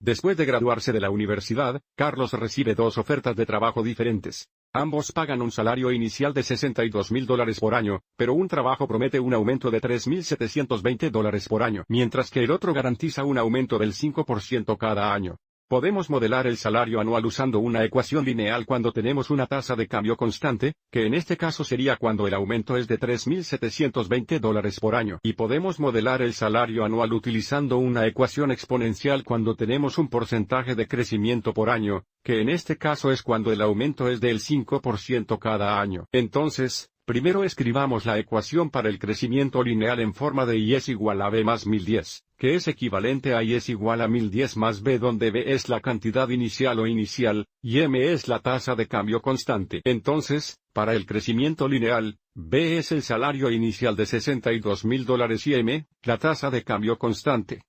Después de graduarse de la universidad, Carlos recibe dos ofertas de trabajo diferentes. Ambos pagan un salario inicial de $62,000 por año, pero un trabajo promete un aumento de $3,720 por año, mientras que el otro garantiza un aumento del 5% cada año. Podemos modelar el salario anual usando una ecuación lineal cuando tenemos una tasa de cambio constante, que en este caso sería cuando el aumento es de $3,720 por año. Y podemos modelar el salario anual utilizando una ecuación exponencial cuando tenemos un porcentaje de crecimiento por año, que en este caso es cuando el aumento es del 5% cada año. Entonces, primero escribamos la ecuación para el crecimiento lineal en forma de Y es igual a B más 1010, que es equivalente a Y es igual a 1010 más B, donde B es la cantidad inicial o inicial, y M es la tasa de cambio constante. Entonces, para el crecimiento lineal, B es el salario inicial de $62,000 y M, la tasa de cambio constante,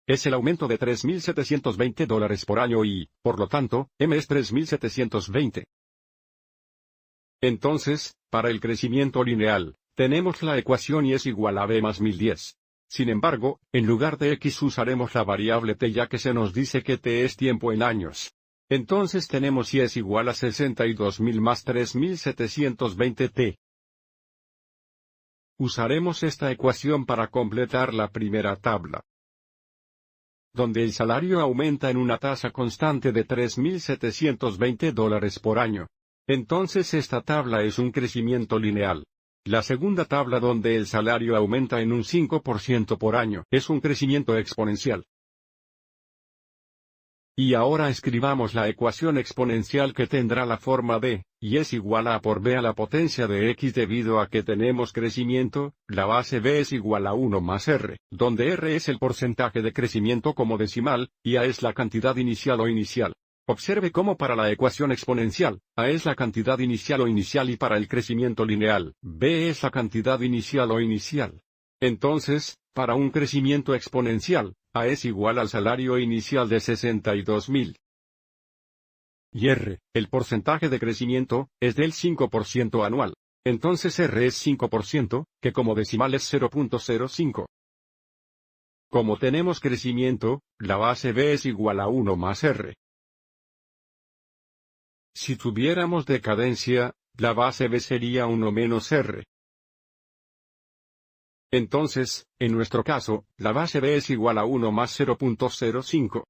es el aumento de $3,720 por año y, por lo tanto, M es 3,720. Entonces, para el crecimiento lineal, tenemos la ecuación Y es igual a B más 1010. Sin embargo, en lugar de X usaremos la variable T ya que se nos dice que T es tiempo en años. Entonces tenemos Y es igual a 62,000 más 3,720 T. Usaremos esta ecuación para completar la primera tabla, donde el salario aumenta en una tasa constante de $3,720 por año. Entonces esta tabla es un crecimiento lineal. La segunda tabla donde el salario aumenta en un 5% por año es un crecimiento exponencial. Y ahora escribamos la ecuación exponencial que tendrá la forma de, Y es igual a por B a la potencia de X debido a que tenemos crecimiento, la base B es igual a 1 más R, donde R es el porcentaje de crecimiento como decimal, y A es la cantidad inicial o inicial. Observe cómo para la ecuación exponencial, A es la cantidad inicial o inicial y para el crecimiento lineal, B es la cantidad inicial o inicial. Entonces, para un crecimiento exponencial, A es igual al salario inicial de 62,000. Y R, el porcentaje de crecimiento, es del 5% anual. Entonces R es 5%, que como decimal es 0.05. Como tenemos crecimiento, la base B es igual a 1 más R. Si tuviéramos decadencia, la base B sería 1 menos R. Entonces, en nuestro caso, la base B es igual a 1 más 0.05.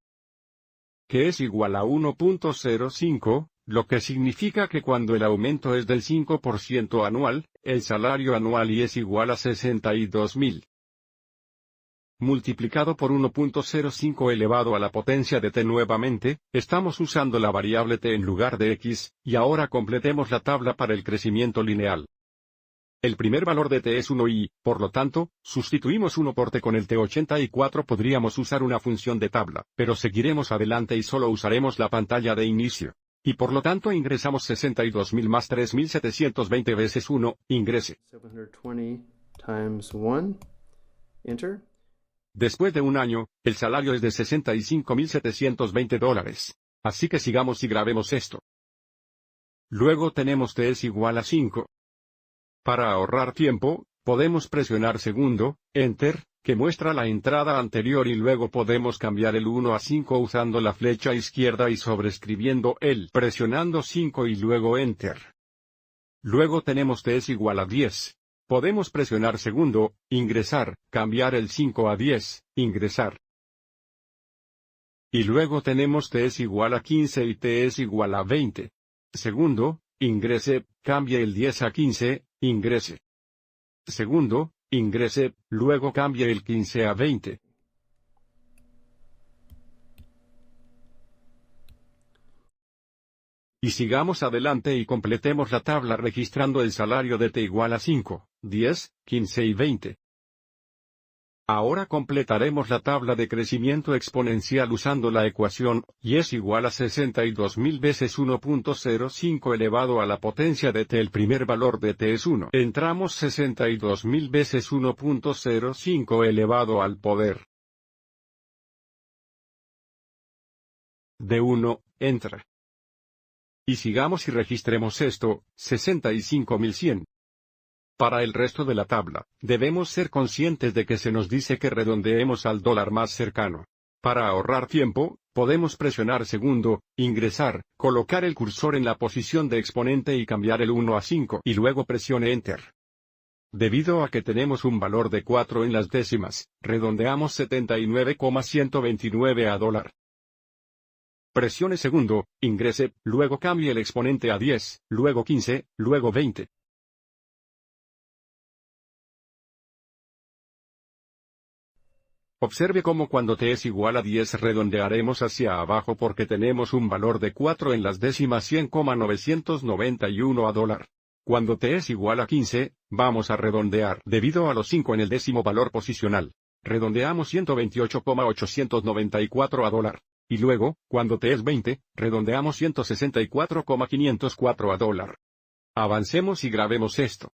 Que es igual a 1.05, lo que significa que cuando el aumento es del 5% anual, el salario anual Y es igual a 62,000. Multiplicado por 1.05 elevado a la potencia de T nuevamente, estamos usando la variable T en lugar de X, y ahora completemos la tabla para el crecimiento lineal. El primer valor de T es 1 y, por lo tanto, sustituimos 1 por T con el T84. Podríamos usar una función de tabla, pero seguiremos adelante y solo usaremos la pantalla de inicio. Y por lo tanto ingresamos 62,000 más 3,720 veces 1, ingrese. 720 times 1, enter. Después de un año, el salario es de $65,720. Así que sigamos y grabemos esto. Luego tenemos T es igual a 5. Para ahorrar tiempo, podemos presionar segundo, Enter, que muestra la entrada anterior y luego podemos cambiar el 1 a 5 usando la flecha izquierda y sobreescribiendo el presionando 5 y luego Enter. Luego tenemos T es igual a 10. Podemos presionar segundo, ingresar, cambiar el 5 a 10, ingresar. Y luego tenemos T es igual a 15 y T es igual a 20. Segundo, ingrese, cambie el 10 a 15, ingrese. Segundo, ingrese, luego cambie el 15 a 20. Y sigamos adelante y completemos la tabla registrando el salario de T igual a 5, 10, 15 y 20. Ahora completaremos la tabla de crecimiento exponencial usando la ecuación, Y es igual a 62,000 veces 1.05 elevado a la potencia de T. El primer valor de T es 1. Entramos 62,000 veces 1.05 elevado al poder de 1, entra. Y sigamos y registremos esto, 65,100. Para el resto de la tabla, debemos ser conscientes de que se nos dice que redondeemos al dólar más cercano. Para ahorrar tiempo, podemos presionar segundo, ingresar, colocar el cursor en la posición de exponente y cambiar el 1 a 5 y luego presione Enter. Debido a que tenemos un valor de 4 en las décimas, redondeamos 79,129 a $. Presione segundo, ingrese, luego cambie el exponente a 10, luego 15, luego 20. Observe cómo cuando t es igual a 10 redondearemos hacia abajo porque tenemos un valor de 4 en las décimas 100,991 a $. Cuando t es igual a 15, vamos a redondear debido a los 5 en el décimo valor posicional. Redondeamos 128,894 a $. Y luego, cuando t es 20, redondeamos 164,504 a $. Avancemos y grabemos esto.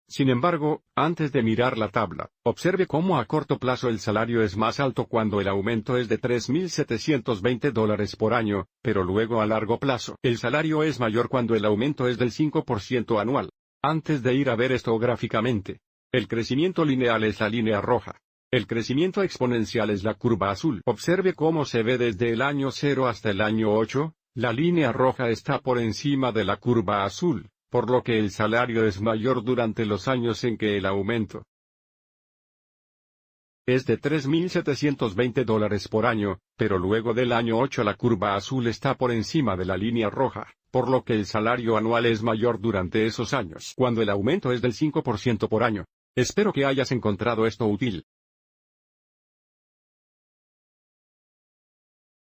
Sin embargo, antes de mirar la tabla, observe cómo a corto plazo el salario es más alto cuando el aumento es de $3,720 por año, pero luego a largo plazo el salario es mayor cuando el aumento es del 5% anual. Antes de ir a ver esto gráficamente, el crecimiento lineal es la línea roja. El crecimiento exponencial es la curva azul. Observe cómo se ve desde el año 0 hasta el año 8, la línea roja está por encima de la curva azul, por lo que el salario es mayor durante los años en que el aumento es de $3,720 por año, pero luego del año 8 la curva azul está por encima de la línea roja, por lo que el salario anual es mayor durante esos años cuando el aumento es del 5% por año. Espero que hayas encontrado esto útil.